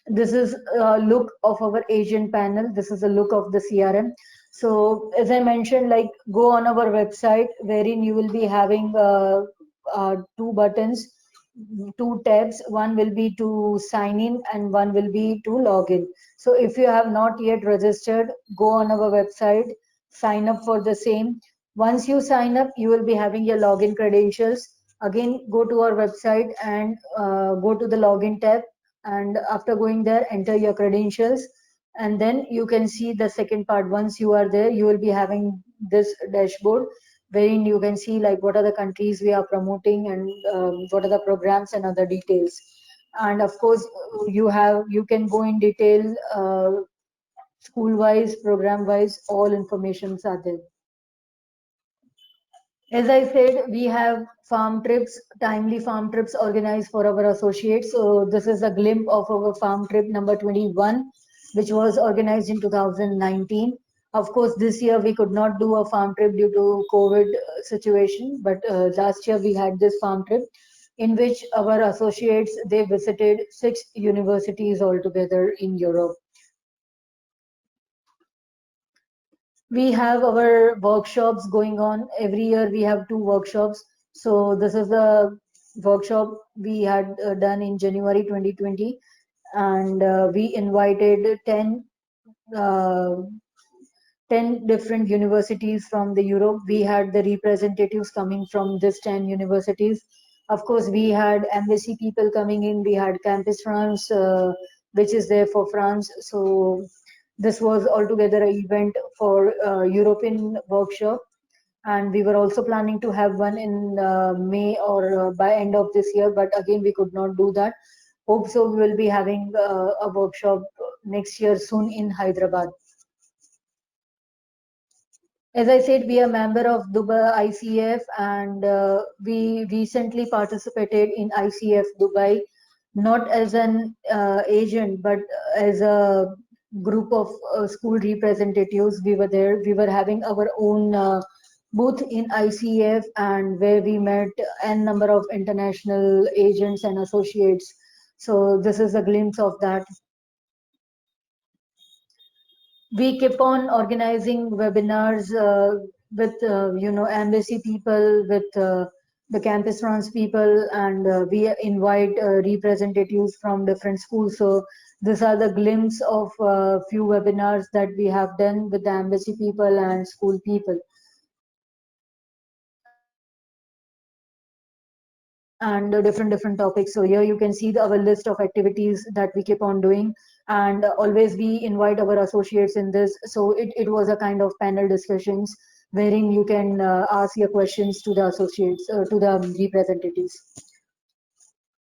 this is a look of our agent panel. This is a look of the CRM. So as I mentioned, like go on our website wherein you will be having two buttons, two tabs. One will be to sign in and one will be to log in. So if you have not yet registered, go on our website, sign up for the same. Once you sign up, you will be having your login credentials. Again, go to our website and go to the login tab, and after going there, enter your credentials, and then you can see the second part. Once you are there, you will be having this dashboard wherein you can see like what are the countries we are promoting, and what are the programs and other details. And of course, you can go in detail, school wise, program wise, all informations are there. As I said, we have farm trips, timely farm trips organized for our associates. So this is a glimpse of our farm trip number 21, which was organized in 2019. Of course, this year we could not do a farm trip due to COVID situation, but last year we had this farm trip in which our associates, they visited 6 universities altogether in Europe. We have our workshops going on every year. We have two workshops. So this is the workshop we had done in January 2020, and we invited uh, 10 different universities from the Europe. We had the representatives coming from this 10 universities. Of course, we had embassy people coming in. We had Campus France, which is there for France. So this was altogether an event for European workshop. And we were also planning to have one in May or by end of this year, but again, we could not do that. Hope so we will be having a workshop next year soon in Hyderabad. As I said, we are a member of Dubai ICF, and we recently participated in ICF Dubai, not as an agent, but as a group of school representatives. We were there. We were having our own booth in ICF, and where we met n number of international agents and associates. So this is a glimpse of that. We keep on organizing webinars with embassy people, with the campus France people, and we invite representatives from different schools. So these are the glimpse of few webinars that we have done with the embassy people and school people. And different topics. So here you can see our list of activities that we keep on doing, and always we invite our associates in this. So it was a kind of panel discussions wherein you can ask your questions to the associates, to the representatives.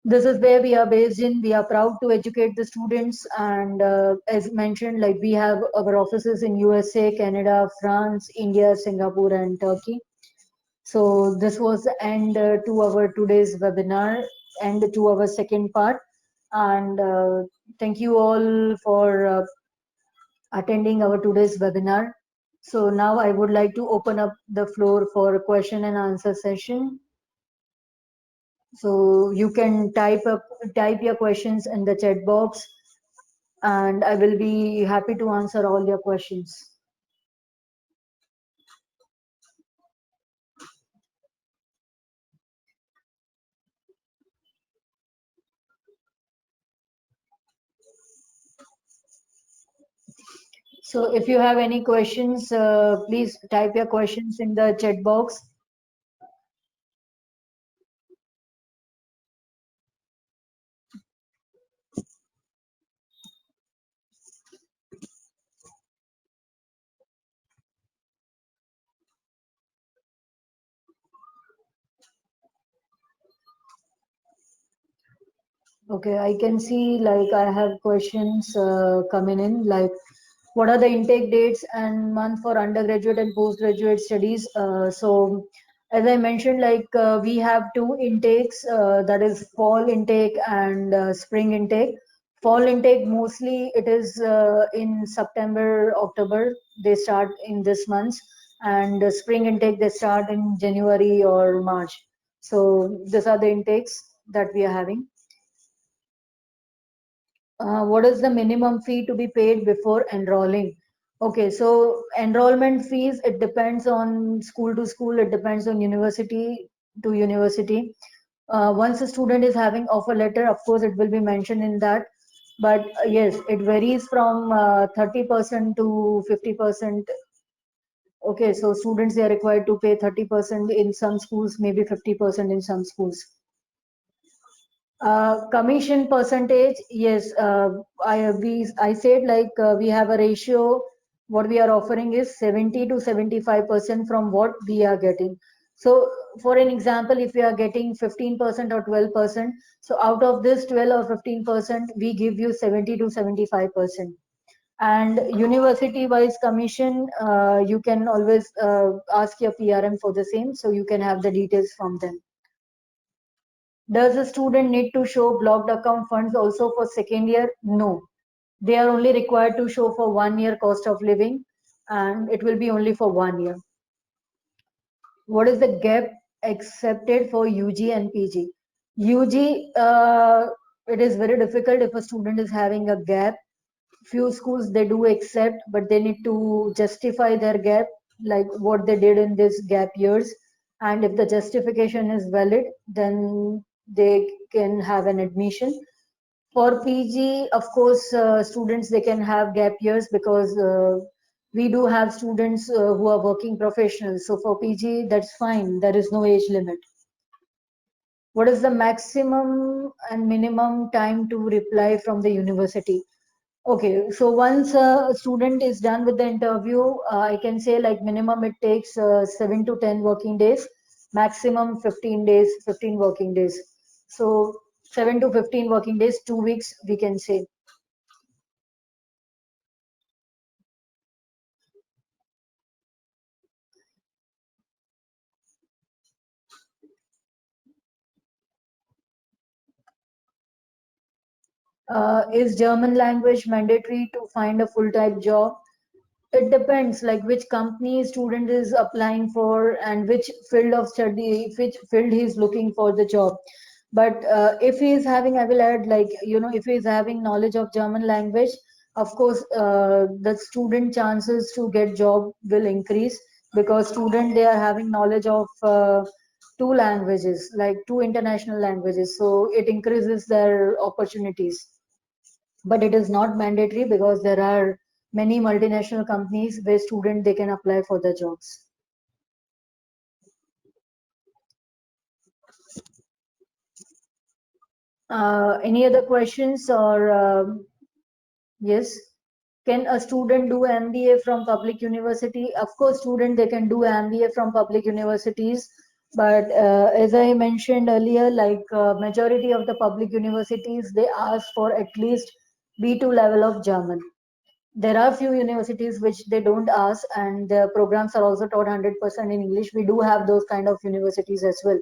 This is where we are based in. We are proud to educate the students, and as mentioned, like we have our offices in USA, Canada, France, India, Singapore, and Turkey. So this was the end to our today's webinar and to our second part. And thank you all for attending our today's webinar. So now I would like to open up the floor for a question and answer session. So you can type your questions in the chat box, and I will be happy to answer all your questions. So if you have any questions, please type your questions in the chat box. Okay, I can see like I have questions coming in like what are the intake dates and month for undergraduate and postgraduate studies? So as I mentioned, like we have two intakes, that is fall intake and spring intake. Fall intake mostly it is in September, October. They start in this month, and spring intake they start in January or March. So these are the intakes that we are having. What is the minimum fee to be paid before enrolling? Okay, so enrollment fees, it depends on school to school, it depends on university to university. Once a student is having offer letter, of course, it will be mentioned in that. But yes, it varies from 30% to 50%. Okay, so students, they are required to pay 30% in some schools, maybe 50% in some schools. Commission percentage, yes. I said like we have a ratio. What we are offering is 70 to 75% from what we are getting. So, for an example, if we are getting 15% or 12%, so out of this 12 or 15%, we give you 70 to 75%. And university-wise commission, you can always ask your PRM for the same, so you can have the details from them. Does a student need to show blocked account funds also for second year? No. They are only required to show for 1 year cost of living, and it will be only for 1 year. What is the gap accepted for UG and PG? UG, it is very difficult if a student is having a gap. Few schools they do accept, but they need to justify their gap, like what they did in this gap years. And if the justification is valid, then they can have an admission. For PG, of course, students they can have gap years because we do have students who are working professionals. So for PG, that's fine. There is no age limit. What is the maximum and minimum time to reply from the university? Okay, so once a student is done with the interview, I can say like minimum it takes 7 to 10 working days, maximum 15 days, 15 working days. So 7 to 15 working days, 2 weeks, we can say. Is German language mandatory to find a full-time job? It depends, like which company student is applying for and which field of study, which field he is looking for the job. But if he is having, I will add, like, if he is having knowledge of German language, of course, the student chances to get job will increase because student, they are having knowledge of two languages, like two international languages. So it increases their opportunities, but it is not mandatory because there are many multinational companies where student they can apply for the jobs. Any other questions or yes? Can a student do MBA from public university? Of course, student they can do MBA from public universities, but as I mentioned earlier, like majority of the public universities they ask for at least B2 level of German. There are few universities which they don't ask, and the programs are also taught 100% in English. We do have those kind of universities as well.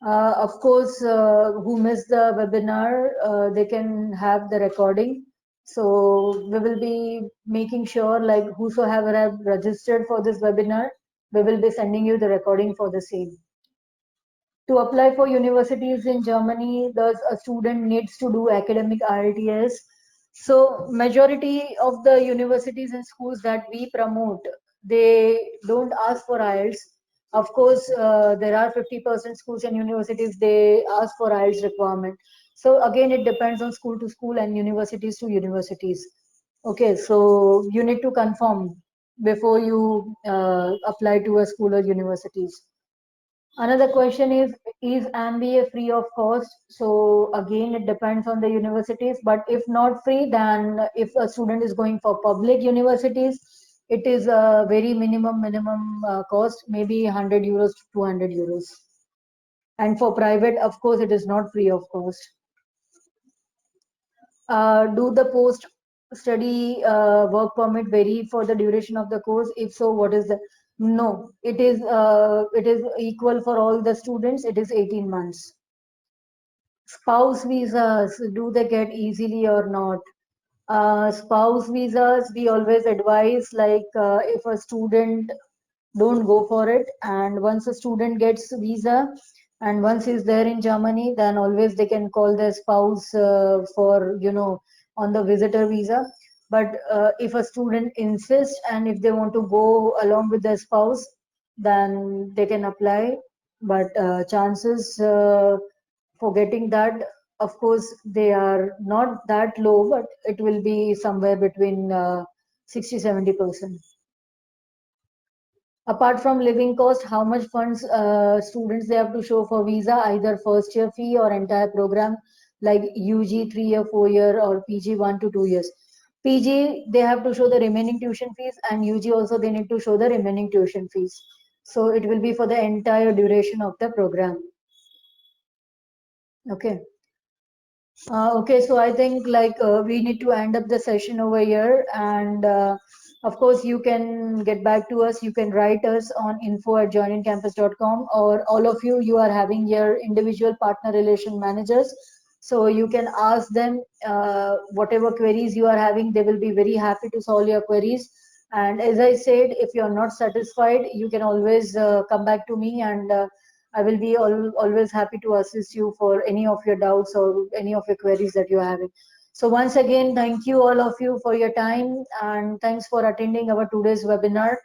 Of course, who missed the webinar, they can have the recording. So we will be making sure, like whosoever have registered for this webinar, we will be sending you the recording for the same. To apply for universities in Germany, a student needs to do academic IELTS. So majority of the universities and schools that we promote, they don't ask for IELTS. Of course, there are 50% schools and universities, they ask for IELTS requirement. So again, it depends on school to school and universities to universities. Okay, so you need to confirm before you apply to a school or universities. Another question is MBA free of cost? So again, it depends on the universities, but if not free, then if a student is going for public universities, it is a very minimum cost, maybe 100 euros to 200 euros. And for private, of course, it is not free of cost. Do the post study work permit vary for the duration of the course? If so, what is the? No, it is equal for all the students. It is 18 months. Spouse visas, do they get easily or not? Spouse visas, we always advise, like if a student, don't go for it, and once a student gets visa and once he's there in Germany, then always they can call their spouse for, on the visitor visa. But if a student insists and if they want to go along with their spouse, then they can apply. But chances for getting that, of course, they are not that low, but it will be somewhere between 60-70%. Apart from living cost, how much funds students they have to show for visa, either first year fee or entire program, like UG 3 year, 4 year, or PG 1 to 2 years. PG they have to show the remaining tuition fees, and UG also they need to show the remaining tuition fees. So it will be for the entire duration of the program. Okay. Okay, so I think like we need to end up the session over here, and of course you can get back to us. You can write us on info@joinincampus.com, or all of you are having your individual partner relation managers, so you can ask them whatever queries you are having. They will be very happy to solve your queries. And as I said, if you are not satisfied, you can always come back to me, and I will be always happy to assist you for any of your doubts or any of your queries that you're having. So once again, thank you all of you for your time, and thanks for attending our today's webinar.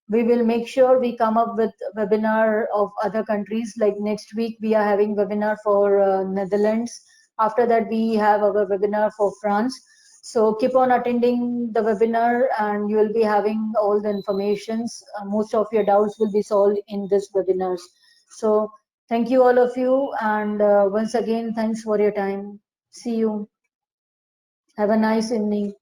We will make sure we come up with webinar of other countries. Like next week, we are having webinar for Netherlands. After that, we have our webinar for France. So keep on attending the webinar, and you will be having all the informations. Most of your doubts will be solved in this webinars. So thank you all of you, and once again, thanks for your time. See you. Have a nice evening.